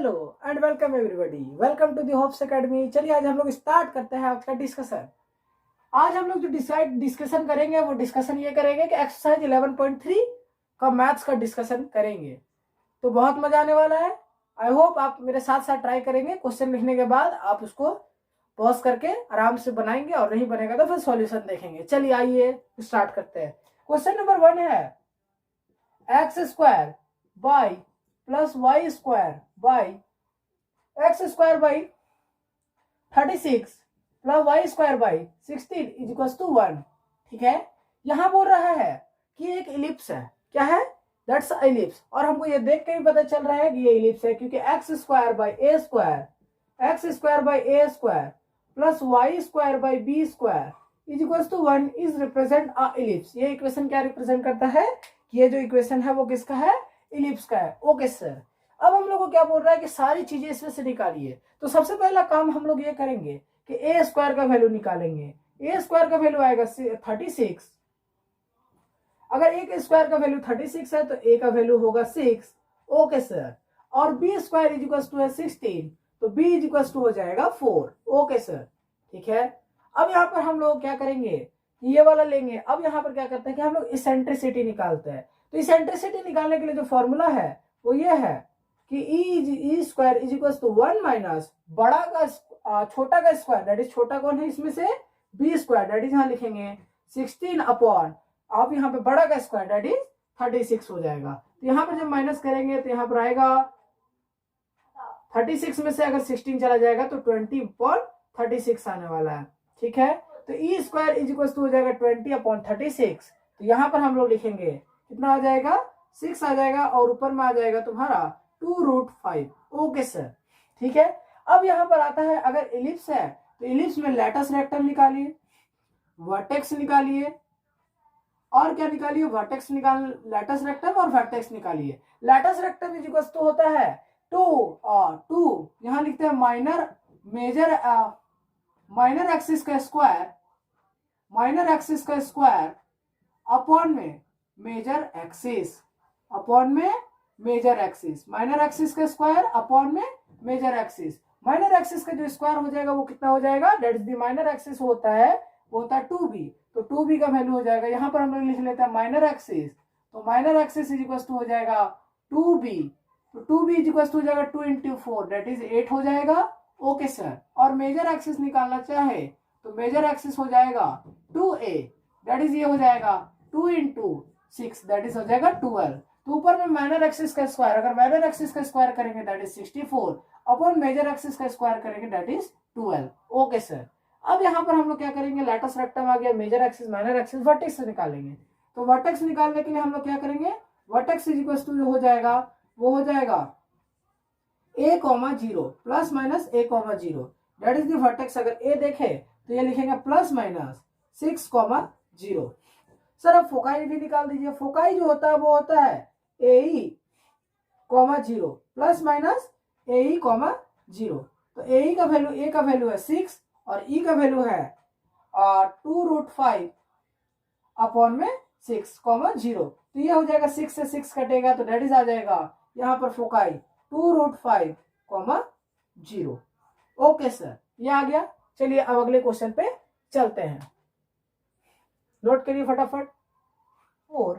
Hello and welcome everybody, welcome to the hopes academy. चलिए आज हम लोग स्टार्ट करते हैं आज का डिस्कशन। आज हम लोग जो डिस्कशन करेंगे वो डिस्कशन ये करेंगे कि एक्सरसाइज 11.3 का मैथ्स का डिस्कशन करेंगे। तो बहुत मजा आने वाला है। आई होप आप मेरे साथ साथ ट्राई करेंगे। क्वेश्चन लिखने के बाद आप उसको पॉज करके आराम से बनाएंगे और नहीं बनेगा तो फिर सॉल्यूशन देखेंगे। चलिए आइए स्टार्ट करते हैं। क्वेश्चन नंबर 1 है x square by plus y square by x square by 36 plus y square by 16 is equal to 1। ठीक है, यहां बोल रहा है कि एक इलिप्स है। क्या है? That's ellipse. और हमको ये देख के भी पता चल रहा है कि ये इलिप्स है क्योंकि x square by a square plus y square by b square is equal to 1 is represent a ellipse. ये इक्वेशन क्या रिप्रेजेंट करता है कि ये जो इक्वेशन है वो किसका है? इलिप्स का है। ओके सर, अब हम लोग को क्या बोल रहा है कि सारी चीजें इसमें से निकालिए। तो सबसे पहला काम हम लोग ये करेंगे कि ए स्क्वायर का वैल्यू निकालेंगे। ए स्क्वायर का वैल्यू आएगा 36। अगर ए के स्क्वायर का वैल्यू 36 है तो ए का वैल्यू होगा 6। ओके सर, और b square is equal to है 16, तो बी इज इक्वल टू हो जाएगा 4। ओके सर, ठीक है। अब यहाँ पर हम लोग क्या करेंगे, ये वाला लेंगे। अब यहाँ पर क्या करते हैं कि हम लोग इसेंट्रिसिटी निकालते हैं। तो इसेंट्रिसिटी निकालने के लिए जो फॉर्मूला है वो ये है कि E square is equal to 1 minus बड़ा का छोटा का स्क्वायर, दैट इज छोटा कौन है इसमें से? बी स्क्वायर, दैट इज यहाँ लिखेंगे 16 अपॉन आप यहाँ पे बड़ा का स्क्वायर दैट इज 36 हो जाएगा। तो यहाँ पर जब माइनस करेंगे तो यहाँ पर आएगा 36 में से अगर 16 चला जाएगा तो 20/36 आने वाला है। ठीक है, तो ई स्क्वायर इज इक्वल टू हो जाएगा 20/36। तो यहाँ पर हम लोग लिखेंगे कितना आ जाएगा? 6 आ जाएगा और ऊपर में आ जाएगा तुम्हारा 2√5। ओके सर, ठीक है। अब यहाँ पर आता है अगर इलिप्स है तो इलिप्स में लेटस रेक्टम निकालिए, वर्टेक्स निकालिए और क्या निकालिए? वर्टेक्स निकाल, लेटस रेक्टम और वर्टेक्स निकालिए। Latus rectum is equal to होता है 2 यहाँ लिखते हैं माइनर एक्सिस का स्क्वायर अपॉन में मेजर एक्सिस, माइनर एक्सिस का स्क्वायर अपॉन में मेजर एक्सिस। माइनर एक्सिस का जो स्क्वायर हो जाएगा वो कितना हो जाएगा? That is the minor axis होता है, वो होता है 2b। तो 2b का वैल्यू हो जाएगा, यहाँ पर हम लोग लिख लेते हैं माइनर एक्सिस। तो minor axis is equal to हो जाएगा 2b। तो 2b इज इक्वल टू हो जाएगा 2 × 4 दैट इज 8 हो जाएगा। ओके सर, और मेजर एक्सिस निकालना चाहे तो मेजर एक्सिस हो जाएगा 2a, दैट इज ये हो जाएगा 2 × 6 दैट इज हो जाएगा 12। तो ऊपर में माइनर एक्सिस का स्क्वायर, अगर माइनर एक्सिस का स्क्वायर करेंगे that is 64 upon major axis का स्क्वायर करेंगे दैट इज 12। ओके सर, अब यहाँ पर हम लोग क्या करेंगे? लेटस रेक्टम आ गया, major axis, minor axis, vertex से निकालेंगे। तो वर्टेक्स निकालने के लिए हम लोग क्या करेंगे? वर्टेक्स इज इक्वल टू जो हो जाएगा वो हो जाएगा a,0 plus minus a,0 that is the vertex. अगर ए देखे तो ये लिखेंगे प्लस माइनस 6,0। सर अब फोकाई भी निकाल दीजिए। फोकाई जो होता है वो होता है AE,0 प्लस माइनस AE,0। तो AE का वैल्यू, ए का वैल्यू है 6 और E का वैल्यू है 2√5 अपॉन में 6,0। तो ये हो जाएगा 6 से 6 कटेगा तो दैट इज आ जाएगा यहाँ पर फोकाई 2√5,0। ओके सर, ये आ गया। चलिए अब अगले क्वेश्चन पे चलते हैं, नोट करिए फटाफट। 4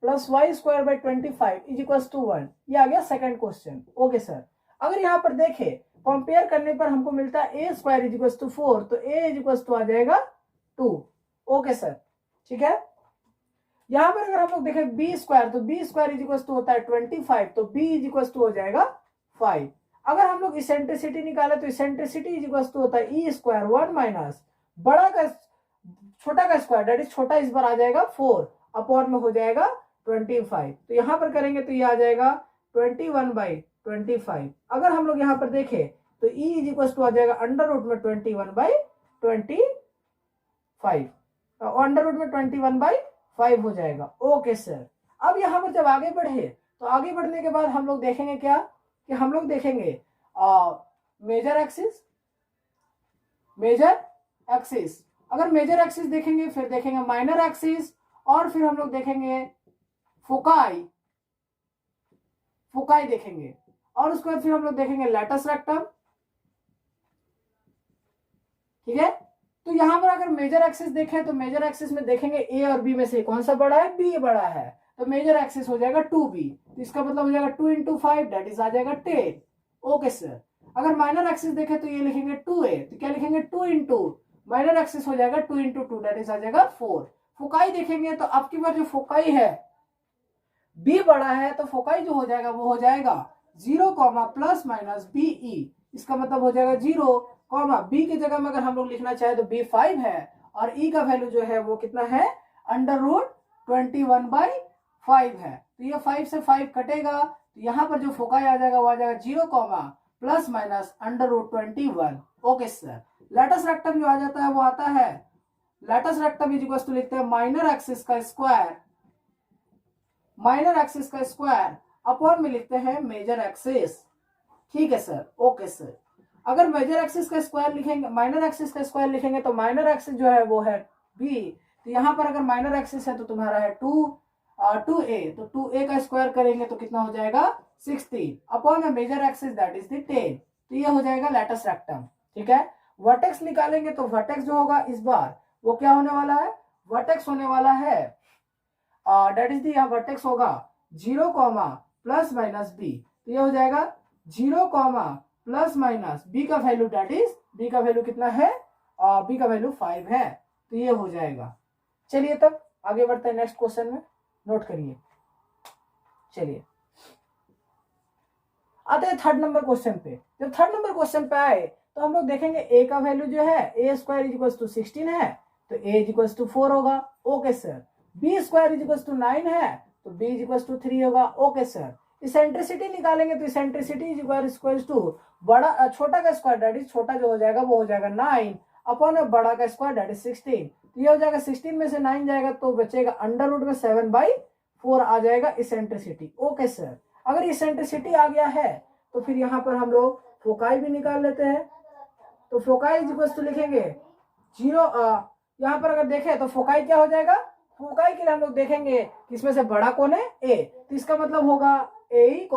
plus y square by 25 is equal to 1। ये आ गया सेकंड क्वेश्चन। ओके सर, अगर यहाँ पर देखे कंपेयर करने पर हमको मिलता है ए स्क्वायर इज इक्वल टू 4, तो ए इज इक्वल टू आ जाएगा 2। ओके सर, ठीक है। यहाँ पर अगर हम लोग देखें बी स्क्वायर, तो b square is equal to होता है 25, तो बी इज इक्वल टू हो जाएगा 5। अगर हम लोग इसेंट्रिसिटी निकाले तो इसेंट्रिसिटी इज इक्वल टू होता है ई स्क्वायर 1 माइनस बड़ा का छोटा का स्क्वायर, दैट इज छोटा इस बार आ जाएगा 4 अपॉन में हो जाएगा 25। तो यहाँ पर करेंगे तो ये आ जाएगा 21/25। अगर हम लोग यहाँ पर देखें तो ई इज इक्वल टू आ जाएगा अंडर रूट में 21/25, अंडर रूट में 21/5 हो जाएगा। ओके सर, अब यहाँ पर जब आगे बढ़े तो आगे बढ़ने के बाद हम लोग देखेंगे क्या कि हम लोग देखेंगे मेजर एक्सिस। अगर मेजर एक्सिस देखेंगे फिर देखेंगे माइनर एक्सिस और फिर हम लोग देखेंगे फोकाई देखेंगे। और उसके बाद फिर हम लोग देखेंगे लेटस रेक्टम, ठीक है। तो यहाँ पर अगर मेजर एक्सिस देखें तो मेजर एक्सिस में देखेंगे ए और बी में से कौन सा बड़ा है, बी बड़ा है, तो मेजर एक्सिस हो जाएगा 2b, तो इसका मतलब हो जाएगा 2 × 5 दैट इज आ जाएगा 10। Okay sir. अगर माइनर एक्सिस देखें तो ये लिखेंगे 2a, तो क्या लिखेंगे 2 × माइनर एक्सिस हो जाएगा 2 × 2 दैट इज आ जाएगा 4। फोकाई देखेंगे तो आपकी बार जो फोकाई है b बड़ा है तो फोकाई जो हो जाएगा वो हो जाएगा 0, प्लस माइनस BE, इसका मतलब हो जाएगा 0, बी की जगह में अगर हम लोग लिखना चाहे तो बी 5 है और ई का वैल्यू जो है वो कितना है, √21/5 है। तो ये 5 से 5 कटेगा, तो यहाँ पर जो फोकाई आ जाएगा वो आ जाएगा 0, plus minus √21। Okay sir. Latus rectum जो आ जाता है वो आता है, latus rectum is equal to लिखते हैं माइनर एक्सिस का स्क्वायर, माइनर एक्सिस का स्क्वायर अपॉन में लिखते हैं मेजर एक्सिस। ठीक है सर। Okay sir. अगर मेजर एक्सिस का स्क्वायर लिखेंगे, माइनर एक्सिस का स्क्वायर लिखेंगे तो माइनर एक्सिस जो है वो है b, तो यहाँ पर अगर माइनर एक्सिस है तो तुम्हारा है 2a, तो 2a का स्क्वायर करेंगे तो कितना हो जाएगा 16 upon major axis that is the 10, तो ये हो जाएगा लेटस रेक्टम। ठीक है। वर्टेक्स निकालेंगे तो वर्टेक्स जो होगा इस बार वो क्या होने वाला है, वर्टेक्स होने वाला है दैट इज द, यहाँ वर्टेक्स होगा 0, प्लस माइनस b, तो ये हो जाएगा 0, प्लस माइनस b का वैल्यू दैट इज, b का वैल्यू कितना है, b का वैल्यू 5 है, तो ये हो जाएगा। चलिए तब आगे बढ़ते हैं नेक्स्ट क्वेश्चन में, नोट करिए। चलिए आते हैं थर्ड नंबर क्वेश्चन पे। जब थर्ड नंबर क्वेश्चन पे आए तो हम लोग देखेंगे a का वैल्यू जो है a square is equal to 16 है, तो a इज इक्वल टू 4 होगा। Okay sir. b square is equal to 9 है, तो b इज इक्वल टू 3 होगा। Okay sir. इसेंट्रिसिटी निकालेंगे तो इसेंट्रिसिटी इज इक्वल टू बड़ा छोटा का स्क्वायर दैट इज, छोटा जो हो जाएगा वो हो जाएगा 9 अपॉन बड़ा का स्क्वायर दैट इज 16, तो ये हो जाएगा 16 में से 9 जाएगा तो बचेगा अंडर रूट में 7/4 आ जाएगा इसेंट्रिसिटी। Okay sir. अगर इसेंट्रिसिटी आ गया है तो फिर यहाँ पर हम लोग फोकाई भी निकाल लेते हैं, तो फोकाई इज इक्वल टू लिखेंगे 0, यहाँ पर अगर देखें तो फोकाई क्या हो जाएगा, फोकाई के लिए हम लोग देखेंगे किसमें से बड़ा कौन है, a, तो इसका मतलब होगा a,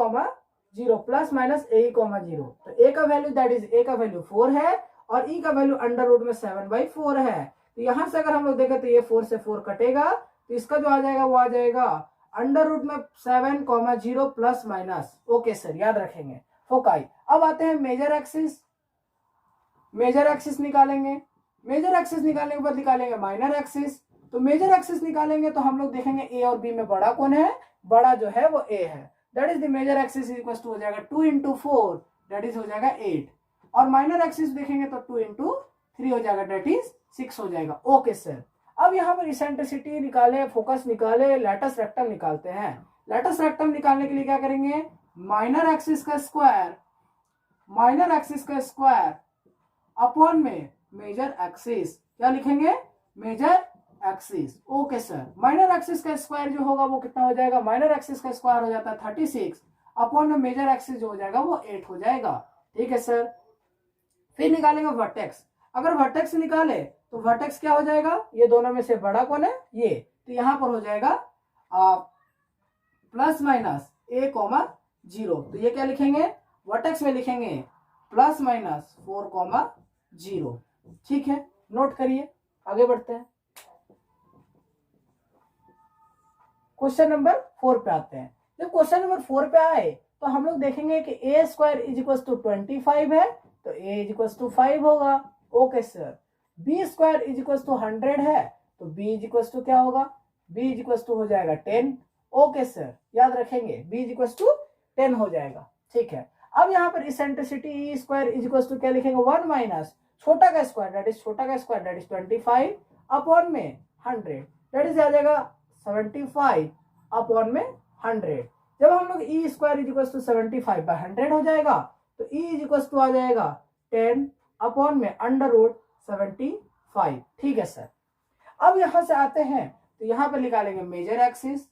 0 प्लस माइनस a, 0, तो a का वैल्यू दैट इज, a का वैल्यू 4 है और e का वैल्यू अंडर रूट में 7/4 है, तो यहां से अगर हम लोग देखें तो ये 4 से 4 कटेगा, तो इसका जो आ जाएगा वो आ जाएगा अंडर रूट में 7, 0 प्लस माइनस। ओके सर, याद रखेंगे फोकाई। अब आते हैं मेजर एक्सिस। मेजर एक्सिस निकालेंगे, मेजर एक्सिस निकालने के बाद निकालेंगे माइनर एक्सिस। तो मेजर एक्सिस निकालेंगे तो हम लोग देखेंगे ए और बी में बड़ा कौन है, बड़ा जो है वो ए है, that is the major axis is equal to हो जाएगा 2 × 4 दैट इज हो जाएगा 8, और माइनर एक्सिस देखेंगे तो 2 × 3 हो जाएगा दैट इज 6 हो जाएगा। Okay sir. अब यहाँ पर इसेंट्रिसिटी निकाले, फोकस निकाले, लेटस रेक्टम निकालते हैं। लेटस रेक्टम निकालने के लिए क्या करेंगे, माइनर एक्सिस का स्क्वायर, माइनर एक्सिस का स्क्वायर अपॉन में मेजर एक्सिस, क्या लिखेंगे, major axis. Okay sir. Minor axis का स्क्वायर जो होगा वो कितना हो जाएगा, माइनर एक्सिस का स्क्वायर हो जाता है 36 अपॉन में मेजर एक्सिस जो हो जाएगा वो 8 हो जाएगा। ठीक है सर। फिर निकालेंगे वर्टेक्स। अगर वर्टेक्स निकाले तो वर्टेक्स क्या हो जाएगा, ये दोनों में से बड़ा कौन है, ये, तो यहां पर हो जाएगा प्लस माइनस a, 0, तो ये क्या लिखेंगे, वर्टेक्स में लिखेंगे प्लस माइनस 4, 0। ठीक है, नोट करिए, आगे बढ़ते हैं। क्वेश्चन नंबर 4 पे आते हैं। जब क्वेश्चन नंबर 4 पे आए तो हम लोग देखेंगे कि a square is equal to 25 है, तो a इज इक्वल टू 5 होगा। Okay sir. b square is equal to 100 है, तो b इज इक्वल टू क्या होगा, b इज इक्वल टू हो जाएगा 10। ओके सर, याद रखेंगे b इज इक्वल टू 10 हो जाएगा। ठीक है। अब यहाँ पर eccentricity square is equal to क्या लिखेंगे, 1 माइनस छोटा का स्क्वायर दैट इज, छोटा का स्क्वायर दैट इज 25 अपॉन में 100 दैट इज आ जाएगा 75 अपॉन में 100। जब हम लोग e square is equal to 75/100 हो जाएगा, तो e इज इक्वल टू आ जाएगा 10 अपॉन में अंडर रूट 75। ठीक है सर। अब यहां से आते हैं तो यहां पर निकालेंगे मेजर एक्सिस,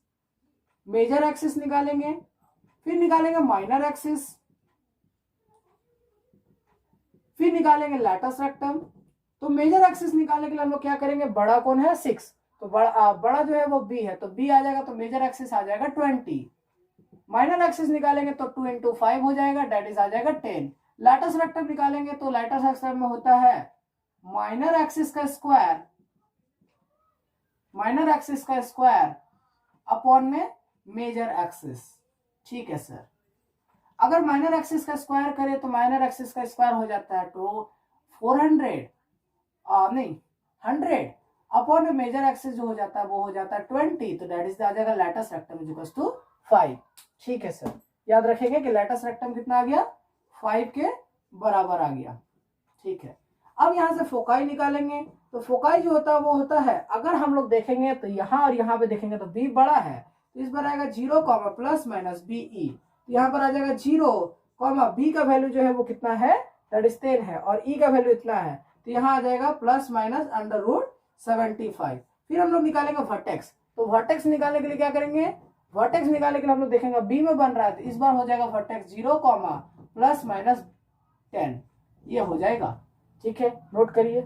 मेजर एक्सिस निकालेंगे, फिर निकालेंगे माइनर एक्सिस, फिर निकालेंगे लेटस रेक्टम। तो मेजर एक्सिस निकालने के लिए हम लोग क्या करेंगे, बड़ा कौन है 6, तो बड़ा जो है वो b है, तो b आ जाएगा, तो मेजर एक्सिस आ जाएगा 20, माइनर एक्सिस निकालेंगे तो 2 into 5 हो जाएगा, डेट इज आ जाएगा 10। लैटस रेक्टम निकालेंगे तो लैटस रेक्टम में होता है माइनर एक्सिस का स्क्वायर अपॉन में मेजर एक्सिस। ठीक है सर, अगर माइनर एक्सिस का स्क्वायर करें तो माइनर एक्सिस का स्क्वायर हो जाता है तो 100 अपॉन में मेजर एक्सिस जो हो जाता है वो हो जाता है 20, तो दैट इज आ जाएगा latus rectum is equals to 5। ठीक है सर, याद रखेंगे कि लैटस रेक्टम कितना आ गया, 5 के बराबर आ गया। ठीक है, अब यहां से फोकाई निकालेंगे तो फोकाई जो होता है वो होता है, अगर हम लोग देखेंगे तो यहाँ और यहाँ पे देखेंगे तो बी बड़ा है तो इस पर आएगा 0, प्लस माइनस बी ई, तो यहाँ पर आ जाएगा 0, बी का वैल्यू जो है वो कितना है, दैट इज 10 है, और ई का वैल्यू इतना है, तो यहाँ आ जाएगा प्लस माइनस √75। फिर हम लोग निकालेंगे वर्टेक्स, तो वर्टेक्स निकालने के लिए क्या करेंगे, वर्टेक्स निकालने के लिए हम लोग देखेंगे बी में बन रहा है तो इस बार हो जाएगा वर्टेक्स 0, प्लस माइनस 10, ये हो जाएगा। ठीक है, नोट करिए।